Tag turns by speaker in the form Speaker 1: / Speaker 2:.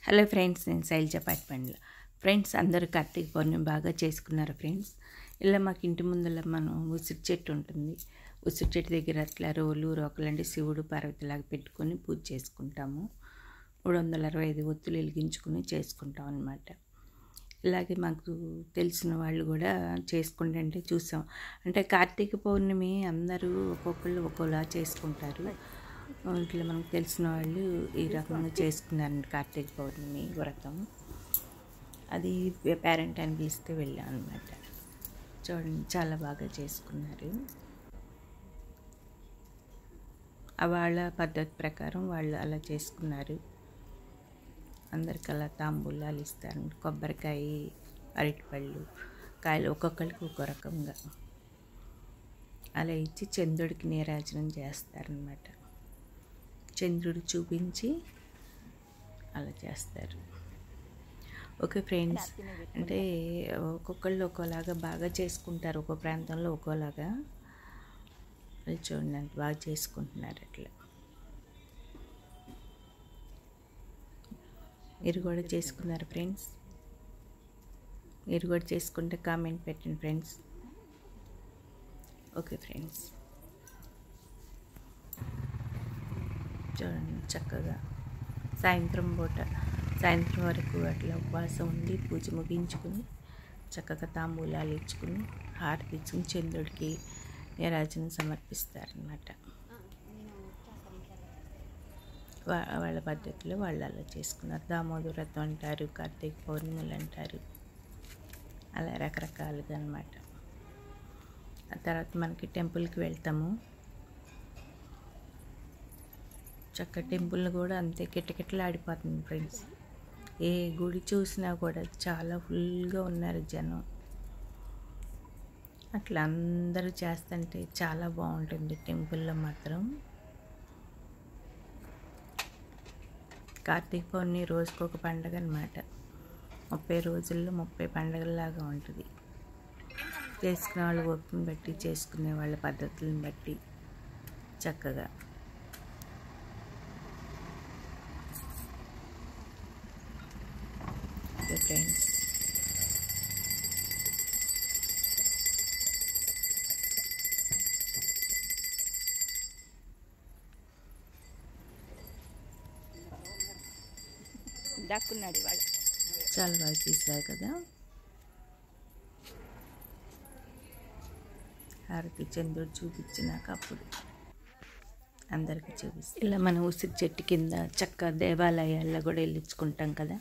Speaker 1: Hello friends, నేను Shailaja Patipandla. Friends, అందరూ కార్తీక పౌర్ణమి బాగా చేసుకున్నారు ఫ్రెండ్స్. ఇలా మాకు ఇంటి ముందర మనం ఉసిరి చెట్టు ఉంటుంది. ఉసిరి చెట్టు దగ్గర అట్లా రోకలు అంటే శివుడు పార్వతిలాగా పెట్టుకొని పూజ చేసుకుంటాము. 365 ఒత్తులు వెలిగించుకుని చేసుకుంటాం అన్నమాట. ఇలాగే మాకు తెలిసిన వాళ్ళు కూడా చేసుకుంటే చూసాం. అంటే కార్తీక పౌర్ణమి అందరూ ఒక్కొక్కళ్ళు ఒక్కోలా చేసుకుంటారు. ఇట్లా మనకు తెలిసిన వాళ్ళు ఈ రకంగా చేసుకున్నారండి కార్తీక పౌర్ణమి వ్రతం. అది పేరెంట్ అని పిలిస్తే వెళ్ళాం అనమాట. చూడండి, చాలా బాగా చేసుకున్నారు. వాళ్ళ పద్ధతి ప్రకారం వాళ్ళు అలా చేసుకున్నారు. అందరికి అలా తాంబూలాలు ఇస్తారు. కొబ్బరికాయ, అరటిపళ్ళు, కాయలు ఒక్కొక్కరికి ఒక్కో రకంగా అలా ఇచ్చి చంద్రుడికి నీరాజనం చేస్తారనమాట. చంద్రుడు చూపించి అలా చేస్తారు. ఓకే ఫ్రెండ్స్, అంటే ఒక్కొక్కళ్ళు ఒక్కోలాగా బాగా చేసుకుంటారు. ఒక్కో ప్రాంతంలో ఒక్కోలాగా. అది చూడండి, అంత బాగా చేసుకుంటున్నారు. అట్లా మీరు కూడా చేసుకున్నారు ఫ్రెండ్స్. మీరు కూడా చేసుకుంటే కామెంట్ పెట్టండి ఫ్రెండ్స్. ఓకే ఫ్రెండ్స్, చూడండి చక్కగా సాయంత్రం వరకు అట్లా ఉపవాసం ఉండి పూజ ముగించుకుని చక్కగా తాంబూలాలు ఇచ్చుకుని హారతి ఇచ్చుకుని చంద్రుడికి నీరాజనం సమర్పిస్తారనమాట. వాళ్ళ పద్ధతిలో వాళ్ళు అలా చేసుకున్నారు. దామోదర వ్రతం అంటారు, కార్తీక పౌర్ణిమలు అంటారు, అలా రకరకాలుగా అనమాట. ఆ తర్వాత మనకి టెంపుల్కి వెళ్తాము. చక్క టెంపుల్ కూడా అంతే కిటకిటలాడిపోతుంది ఫ్రెండ్స్. ఏ గుడి చూసినా కూడా చాలా ఫుల్గా ఉన్నారు జనం. అట్లా అందరూ చేస్తుంటే చాలా బాగుంటుంది టెంపుల్లో మాత్రం. కార్తీక పౌర్ణమి రోజుకొక పండుగ అనమాట. 30 రోజుల్లో 30 పండుగలాగా ఉంటుంది. చేసుకునే వాళ్ళు ఓపికను బట్టి, చేసుకునే వాళ్ళ పద్ధతులను బట్టి చక్కగా. ఓకే ఫ్రెండ్స్, దాక్కున్నాడు ఇవాళ. చాలా బాగా తీశారు కదా. హారతి చంద్రుడు చూపించినాక అప్పుడు అందరికీ చూపిస్తాం. ఇలా మనం ఉసిరి చెట్టు కింద చక్క దేవాలయాల్లో కూడా వెళ్ళించుకుంటాం కదా.